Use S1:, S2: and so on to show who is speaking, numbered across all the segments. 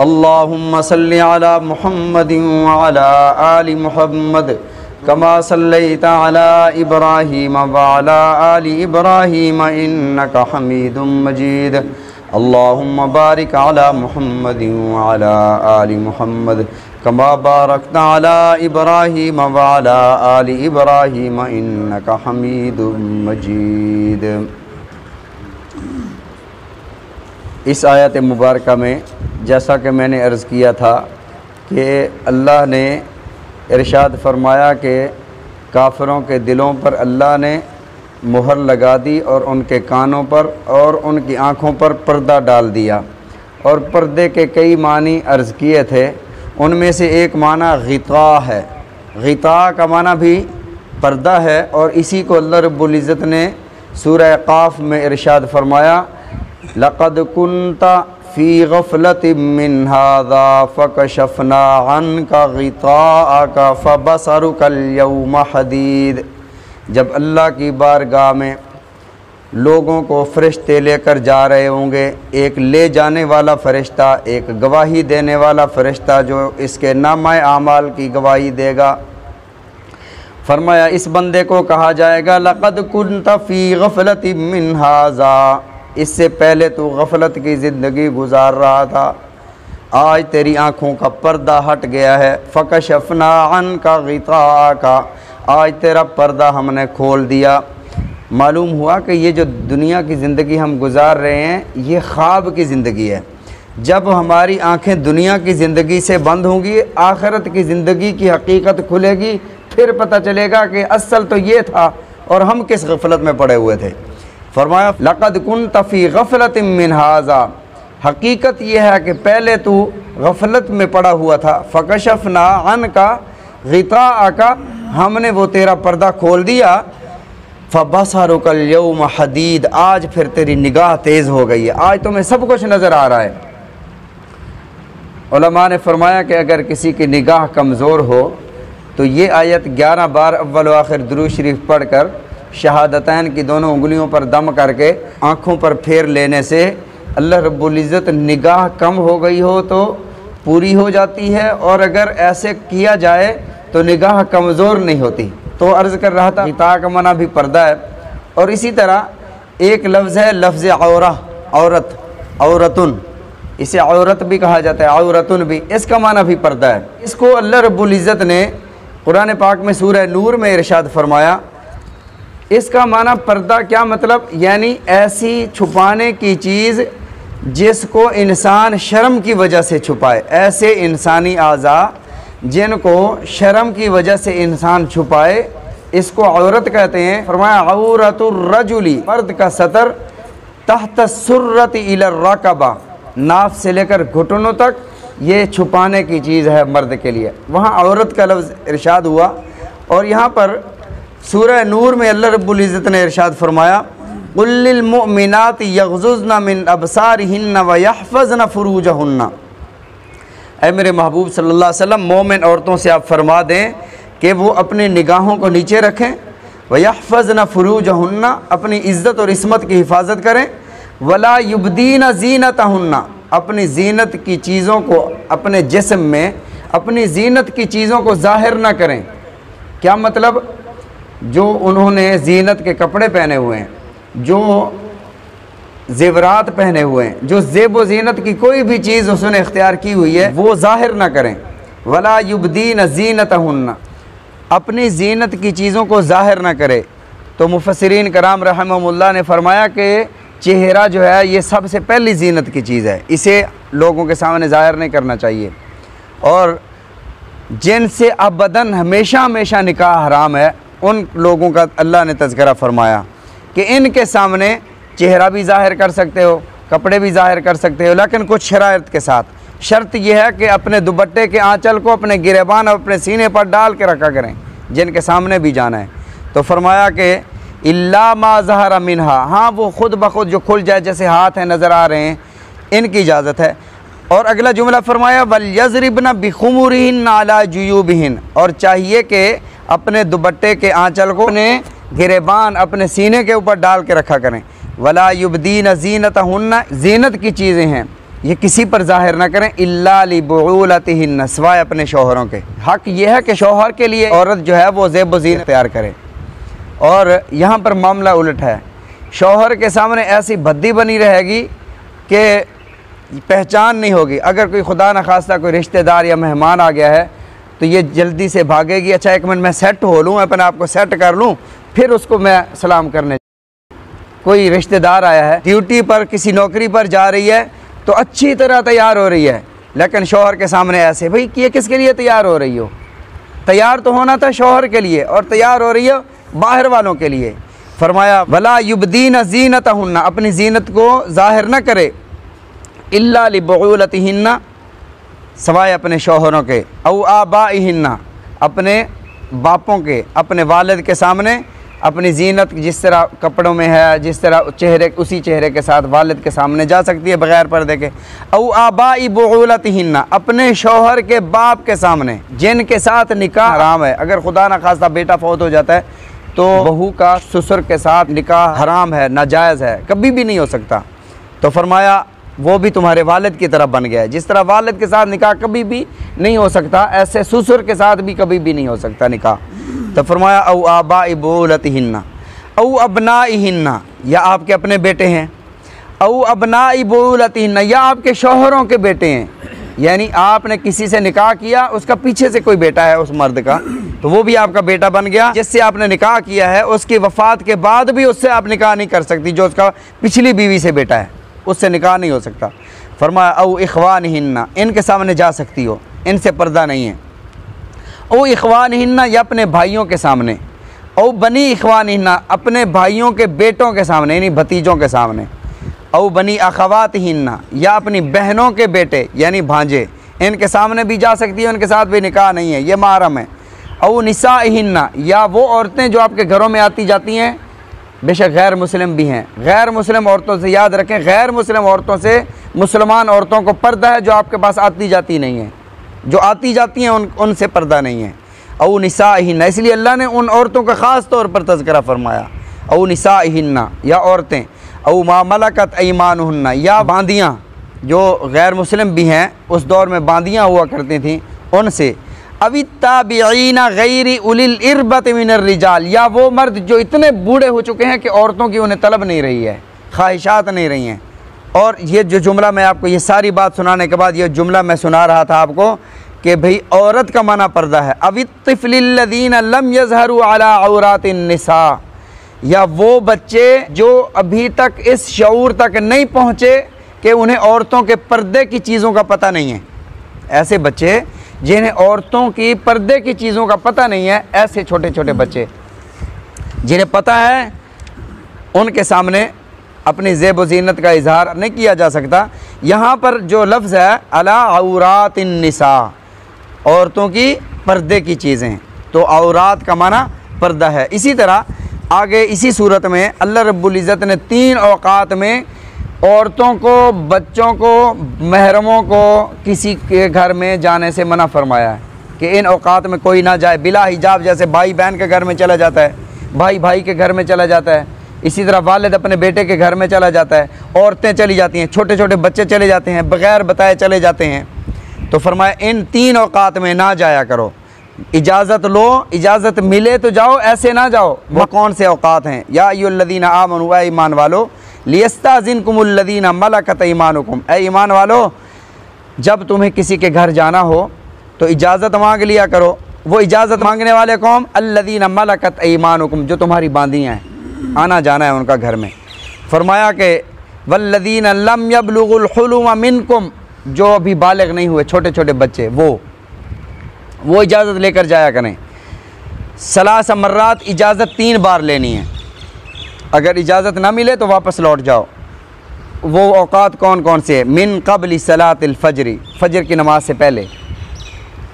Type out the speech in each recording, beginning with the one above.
S1: अल्लाहुम्मा सल्लि अला मुहम्मदिन व अला आलि मुहम्मद कमा सल्लैता अला इब्राहीम व अला आलि इब्राहीम इन्नका हमीदुम मजीद। अल्लाहुम्मा बारिक अला मुहम्मदिन व अला आलि मुहम्मद कमा बारकता अला इब्राहीम व अला आलि इब्राहीम इन्नका हमीदुम मजीद। इस आयत मुबारका में जैसा कि मैंने अर्ज़ किया था कि अल्लाह ने इरशाद फरमाया कि काफ़िरों के दिलों पर अल्लाह ने मुहर लगा दी और उनके कानों पर और उनकी आँखों पर पर्दा डाल दिया। और पर्दे के कई मानी अर्ज़ किए थे, उनमें से एक माना ग़िता है। ग़िता का माना भी पर्दा है और इसी को अल्लाह रब्बुल इज़्ज़त ने सूरह क़ाफ़ में इरशाद फरमाया, लक़द कुन्ता फ़ी गफ़लतिम मिन हाज़ा फ़कशफ़ना अन्का ग़िताअका फ़बसरुकल यौमा हदीद। जब अल्लाह की बारगाह में लोगों को फ़रिश्ते लेकर जा रहे होंगे, एक ले जाने वाला फ़रिश्ता, एक गवाही देने वाला फ़रिश्ता जो इसके नामाए आमाल की गवाही देगा। फरमाया इस बंदे को कहा जाएगा, लक़द कुन्ता फ़ी गफ़लतिम मिन हाज़ा, इससे पहले तो गफलत की ज़िंदगी गुजार रहा था, आज तेरी आँखों का पर्दा हट गया है। फ़कशफ़ना अन्का ग़िताअका, आज तेरा पर्दा हमने खोल दिया। मालूम हुआ कि ये जो दुनिया की ज़िंदगी हम गुजार रहे हैं ये ख्वाब की ज़िंदगी है। जब हमारी आँखें दुनिया की ज़िंदगी से बंद होंगी, आखिरत की ज़िंदगी की हकीकत खुलेगी, फिर पता चलेगा कि असल तो ये था और हम किस गफलत में पड़े हुए थे। फरमाया लक़द कुन्ता फ़ी गफ़लतिम मिन हाज़ा, हकीकत यह है कि पहले तू गफलत में पड़ा हुआ था। फ़कशफ़ना अन्का ग़िताअका, हमने वो तेरा पर्दा खोल दिया। फ़बसरुकल यौमा हदीद, आज फिर तेरी निगाह तेज़ हो गई है, आज तुम्हें सब कुछ नज़र आ रहा है। उलमा ने फरमाया कि अगर किसी की निगाह कमज़ोर हो तो ये आयत 11 बार अव्वल व आखिर दुरूद शरीफ पढ़ कर शहादतैन की दोनों उंगलियों पर दम करके आँखों पर फेर लेने से अल्लाह रब्बुल इज़्ज़त निगाह कम हो गई हो तो पूरी हो जाती है, और अगर ऐसे किया जाए तो निगाह कमज़ोर नहीं होती। तो अर्ज़ कर रहा था ग़िता का माना भी पर्दा है। और इसी तरह एक लफ्ज़ है लफ्ज़ औरा, औरत, औरतुन, इसे औरत भी कहा जाता है, औरतुन भी, इसका माना भी पर्दा है। इसको अल्लाह रब्बुल इज़्ज़त ने कुरान पाक में सूरह नूर में इरशाद फरमाया। इसका माना पर्दा क्या मतलब, यानी ऐसी छुपाने की चीज़ जिसको इंसान शर्म की वजह से छुपाए, ऐसे इंसानी आज़ा जिनको शर्म की वजह से इंसान छुपाए, इसको औरत कहते हैं। फरमाया औरतुर रजुली, मर्द का सतर, तहत सुर्रत इलर रकबा, नाफ से लेकर घुटनों तक ये छुपाने की चीज़ है मर्द के लिए। वहाँ औरत का लफ्ज़ इरशाद हुआ। और यहाँ पर सूरह नूर में अल्लाह रब्बुल इज़्ज़त ने इरशाद फरमाया, कुल लिल मुअमिनाति यग़ज़ुज़्न मिन अबसारिहिन्न व यहफ़ज़्न फ़ुरूजहुन्न। ऐ मेरे महबूब सल्लल्लाहु अलैहि वसल्लम, मोमिन औरतों से आप फरमा दें कि वो अपनी निगाहों को नीचे रखें, व यहफ़ज़्न फ़ुरूजहुन्न, अपनी इज़्ज़त और इस्मत की हिफाजत करें, वला युब्दीन ज़ीनतहुन्न, अपनी ज़ीनत की चीज़ों को, अपने जिस्म में अपनी ज़ीनत की चीज़ों को ज़ाहिर ना करें। क्या मतलब, जो उन्होंने ज़ीनत के कपड़े पहने हुए हैं, जो ज़ेवरात पहने हुए हैं, जो ज़ेब व ज़ीनत की कोई भी चीज़ उसने इख्तियार की हुई है, वो ज़ाहिर ना करें। वला युब्दीन ज़ीनतहुन्न, अपनी ज़ीनत की चीज़ों को ज़ाहिर ना करे। तो मुफस्सिरीन कराम रहमहुमुल्लाह ने फरमाया कि चेहरा जो है ये सबसे पहली ज़ीनत की चीज़ है, इसे लोगों के सामने ज़ाहिर नहीं करना चाहिए। और जिनसे अबदन हमेशा हमेशा निकाह हराम है, उन लोगों का अल्लाह ने तज़किरा फरमाया कि इनके सामने चेहरा भी ज़ाहिर कर सकते हो, कपड़े भी ज़ाहिर कर सकते हो, लेकिन कुछ शराइत के साथ। शर्त यह है कि अपने दुपट्टे के आंचल को अपने गिरेबान और अपने सीने पर डाल के रखा करें, जिनके सामने भी जाना है। तो फरमाया कि इल्ला मा ज़हरा मिनहा, हाँ वो ख़ुद ब खुद जो खुल जाए, जैसे हाथ हैं नज़र आ रहे हैं, इनकी इजाज़त है। और अगला जुमला फरमाया वल यज़रिबना बिखुमुरिहिन अला जुयूबिहिन, और चाहिए कि अपने दुपट्टे के आंचल को अपने गिरेबान, अपने सीने के ऊपर डाल के रखा करें। वला युब्दीन ज़ीनतहुन्ना, ज़ीनत की चीज़ें हैं ये किसी पर ज़ाहिर ना करें, इल्ला लिबुउलतिहिन्न, सिवाय अपने शौहरों के। हक़ ये है कि शौहर के लिए औरत जो है वो ज़ेब व ज़ीनत तैयार करे, और यहाँ पर मामला उलट है। शौहर के सामने ऐसी भद्दी बनी रहेगी कि पहचान नहीं होगी। अगर कोई खुदा न खास्ता कोई रिश्तेदार या मेहमान आ गया है तो ये जल्दी से भागेगी, अच्छा एक मिनट मैं सेट हो लूँ, अपने आप को सेट कर लूँ, फिर उसको मैं सलाम करने। कोई रिश्तेदार आया है, ड्यूटी पर किसी नौकरी पर जा रही है तो अच्छी तरह तैयार हो रही है, लेकिन शौहर के सामने ऐसे, भाई ये किसके लिए तैयार हो रही हो? तैयार तो होना था शौहर के लिए, और तैयार हो रही हो बाहर वालों के लिए। फरमाया वला युबदीन ज़ीनतहुन्ना, अपनी ज़ीनत को ज़ाहिर न करे, इल्ला लिबुउलतिहिन्ना, सवाए अपने शौहरों के, औ आबाइहिन्ना, अपने बापों के, अपने वालिद के सामने अपनी ज़ीनत जिस तरह कपड़ों में है, जिस तरह चेहरे उसी चेहरे के साथ वालिद के सामने जा सकती है बग़ैर पर्दे के। औ आबाई बुउलतिहिन्ना, अपने शौहर के बाप के सामने जिनके साथ निकाह हराम है। अगर खुदा न खास्ता बेटा फौत हो जाता है तो बहू का ससुर के साथ निकाह हराम है, नाजायज़ है, कभी भी नहीं हो सकता। तो फरमाया वो भी तुम्हारे वालिद की तरह बन गया है। जिस तरह वालिद के साथ निकाह कभी भी नहीं हो सकता, ऐसे ससुर के साथ भी कभी भी नहीं हो सकता निकाह। तो फरमाया औ आबाई बुउलतिहिन्ना औ अबनाइहिन्ना, या आपके अपने बेटे हैं, औ अबनाई बुउलतिहिन्ना, या आपके शौहरों के बेटे हैं। यानी आपने किसी से निकाह किया, उसका पीछे से कोई बेटा है उस मर्द का, तो वो भी आपका बेटा बन गया। जिससे आपने निकाह किया है उसकी वफ़ात के बाद भी उससे आप निकाह नहीं कर सकती, जो उसका पिछली बीवी से बेटा है उससे निकाह नहीं हो सकता। फरमाया औ इख़वानिहिन्ना, इनके सामने जा सकती हो, इनसे पर्दा नहीं है। औ इख़वानिहिन्ना, या अपने भाइयों के सामने। औ बनी इख़वानिहिन्ना, अपने भाइयों के बेटों के सामने, यानी भतीजों के सामने। औ बनी अख़वातिहिन्ना, या अपनी बहनों के बेटे यानी भांजे, इनके सामने भी जा सकती है, उनके साथ भी निकाह नहीं है, ये महरम है। औ निसाइहिन्ना, या वो औरतें जो आपके घरों में आती जाती हैं, बेशक गैर मुस्लिम भी हैं। गैर मुस्लिम औरतों से याद रखें, गैर मुस्लिम औरतों से मुसलमान औरतों को पर्दा है, जो आपके पास आती जाती नहीं है। जो आती जाती हैं उनसे पर्दा नहीं है। औ निसाइहिन्ना, इसलिए अल्लाह ने उन औरतों का ख़ास तौर पर तज़किरा फरमाया। औ निसाइहिन्ना, या औरतें। औ मा मलकत ऐमानुहुन्ना, या बांदियाँ जो गैर मुस्लिम भी हैं, उस दौर में बांदियाँ हुआ करती थीं, उनसे। अवी ताबिईना गैरी उलिल इरबत मिनर रिजाल, या वो मर्द जो इतने बूढ़े हो चुके हैं कि औरतों की उन्हें तलब नहीं रही है, ख्वाहिशात नहीं रही हैं। और ये जो जुमला मैं आपको, ये सारी बात सुनाने के बाद ये जुमला मैं सुना रहा था आपको कि भाई औरत का माना पर्दा है। अवी तिफ़्लिल्लज़ीना लम यज़हरु अला औरातिन निसा, या वो बच्चे जो अभी तक इस शऊर तक नहीं पहुँचे कि उन्हें औरतों के पर्दे की चीज़ों का पता नहीं है। ऐसे बच्चे जिन्हें औरतों की पर्दे की चीज़ों का पता नहीं है, ऐसे छोटे छोटे बच्चे जिन्हें पता है, उनके सामने अपनी ज़ेब व ज़ीनत का इजहार नहीं किया जा सकता। यहाँ पर जो लफ्ज़ है अला औरातिन निसा, औरतों की पर्दे की चीज़ें, तो औरात का माना पर्दा है। इसी तरह आगे इसी सूरत में अल्लाह रब्बुल इज़्ज़त ने 3 औक़ात में औरतों को, बच्चों को, महरमों को किसी के घर में जाने से मना फरमाया है कि इन औक़ात में कोई ना जाए बिला हिजाब। जैसे भाई बहन के घर में चला जाता है, भाई भाई के घर में चला जाता है, इसी तरह वालिद अपने बेटे के घर में चला जाता है, औरतें चली जाती हैं, छोटे छोटे बच्चे चले जाते हैं, बग़ैर बताए चले जाते हैं। तो फरमाया इन 3 औक़ात में ना जाया करो, इजाज़त लो, इजाज़त मिले तो जाओ, ऐसे ना जाओ। वह कौन से औक़ात हैं? या अय्युहल्लज़ीना आमनू, ऐ ईमान वालो, लियस्ताज़िनकुमुल्लज़ीना मलकत ईमानुकुम, ऐ ईमान वालो, जब तुम्हें किसी के घर जाना हो तो इजाज़त मांग लिया करो। वो इजाज़त मांगने वाले कौम? अल्लज़ीना मलकत ईमानुकुम, जो तुम्हारी बांदियाँ हैं, आना जाना है उनका घर में। फरमाया कि वल्लज़ीना लम यबलुगुल हुलुम मिनकुम, जो अभी बालिग नहीं हुए, छोटे छोटे बच्चे, वो इजाज़त लेकर जाया करें। सलास मर्रात, इजाज़त 3 बार लेनी है। अगर इजाज़त ना मिले तो वापस लौट जाओ। वो औक़ात कौन कौन से? मिन क़ब्ल सलातिल फ़ज्र, फ़जर की नमाज़ से पहले,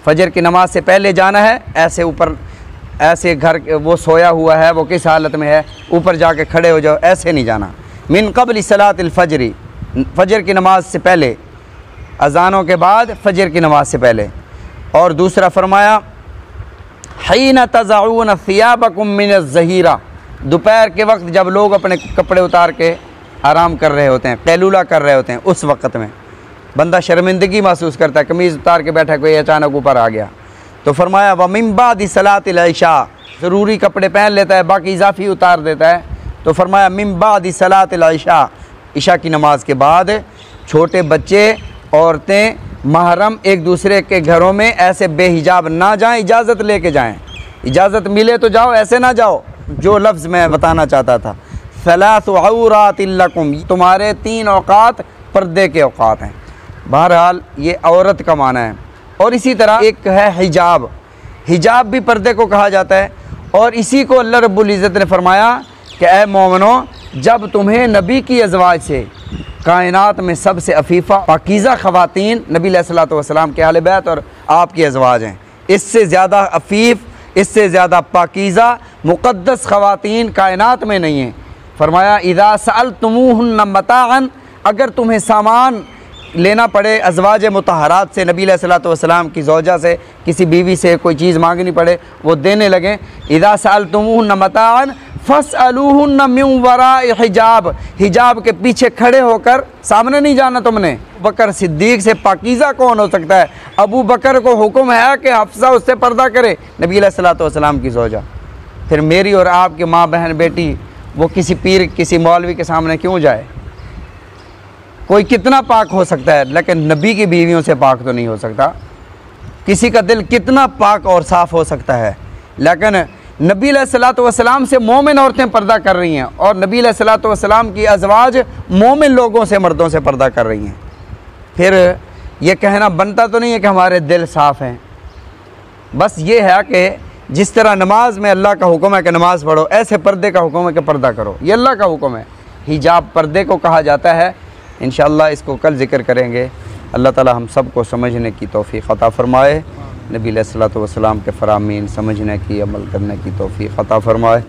S1: फ़जर की नमाज़ से पहले जाना है। ऐसे ऊपर, ऐसे घर वो सोया हुआ है, वो किस हालत में है, ऊपर जाके खड़े हो जाओ, ऐसे नहीं जाना। मिन क़ब्ल सलातिल फ़ज्र, फ़जर की नमाज़ से पहले, अज़ानों के बाद फ़जर की नमाज़ से पहले। और दूसरा फरमायाहीन तज़ऊन सियाबकुम मिन ज़हीरा, दोपहर के वक्त जब लोग अपने कपड़े उतार के आराम कर रहे होते हैं, कैलूला कर रहे होते हैं, उस वक़्त में बंदा शर्मिंदगी महसूस करता है, कमीज़ उतार के बैठा, कोई अचानक ऊपर आ गया। तो फरमाया व मिन बादी सलातिल इशा, ज़रूरी कपड़े पहन लेता है, बाकी इजाफ़ी उतार देता है। तो फरमाया मिन बादी सलातिल इशा, इशा की नमाज के बाद छोटे बच्चे, औरतें, महरम एक दूसरे के घरों में ऐसे बेहिजाब ना जाएं, इजाज़त लेके जाएं। इजाज़त मिले तो जाओ, ऐसे ना जाओ। जो लफ्ज़ मैं बताना चाहता था, सलासु औरातिन लकुम, तुम्हारे 3 औक़ात पर्दे के औक़ात हैं। बहरहाल ये औरत का माना है। और इसी तरह एक है हिजाब, हिजाब भी पर्दे को कहा जाता है। और इसी को अल्लाह रब्बुल इज़्ज़त ने फरमाया कि ए मोमिनो, जब तुम्हें नबी की अज़वाज से, कायनात में सबसे अफीफ़ा पाकीज़ा ख़वातीन नबी अलैहिस्सलातु वस्सलाम के अहले बैत और आपकी अज़वाज हैं, इससे ज़्यादा अफ़ीफ़, इससे ज़्यादा पाकीज़ा मुक़द्दस ख़वातीन कायनात में नहीं हैं। फरमाया इज़ा सअलतुमूहुन्ना मताअन, अगर तुम्हें सामान लेना पड़े अज़वाज मुतहरात से, नबी अलैहिस्सलातु वस्सलाम की ज़ौजा से, किसी बीवी से कोई चीज़ मांगनी पड़े, वो देने लगें। इज़ा सअलतुमूहुन्ना मताअन फस्अलूहुन्ना मिन वराइ हिजाब, हिजाब के पीछे खड़े होकर, सामने नहीं जाना तुमने। बकर सिद्दीक़ से पाकीज़ा कौन हो सकता है? अबू बकर को हुक्म है कि हफ्सा उससे पर्दा करे, नबी अलैहिस्सलातु वस्सलाम की ज़ौजा। फिर मेरी और आपकी माँ, बहन, बेटी, वो किसी पीर, किसी मौलवी के सामने क्यों जाए? कोई कितना पाक हो सकता है, लेकिन नबी की बीवियों से पाक तो नहीं हो सकता। किसी का दिल कितना पाक और साफ़ हो सकता है, लेकिन नबी अलैहिस्सलातु वस्सलाम से मोमिन औरतें पर्दा कर रही हैं, और नबी अलैहिस्सलातु वस्सलाम की अज़वाज मोमिन लोगों से, मर्दों से पर्दा कर रही हैं। फिर ये कहना बनता तो नहीं है कि हमारे दिल साफ़ हैं। बस ये है कि जिस तरह नमाज में अल्लाह का हुक्म है कि नमाज़ पढ़ो, ऐसे पर्दे का हुक्म है कि पर्दा करो। ये अल्लाह का हुक्म है। हिजाब पर्दे को कहा जाता है। इंशाअल्लाह इसको कल ज़िक्र करेंगे। अल्लाह ताला हम सब को समझने की तौफ़ीक़ अता फ़रमाए, नबी अलैहिस्सलातु वस्सलाम के फ़रामीन समझने की, अमल करने की तौफ़ीक़ अता फ़रमाए।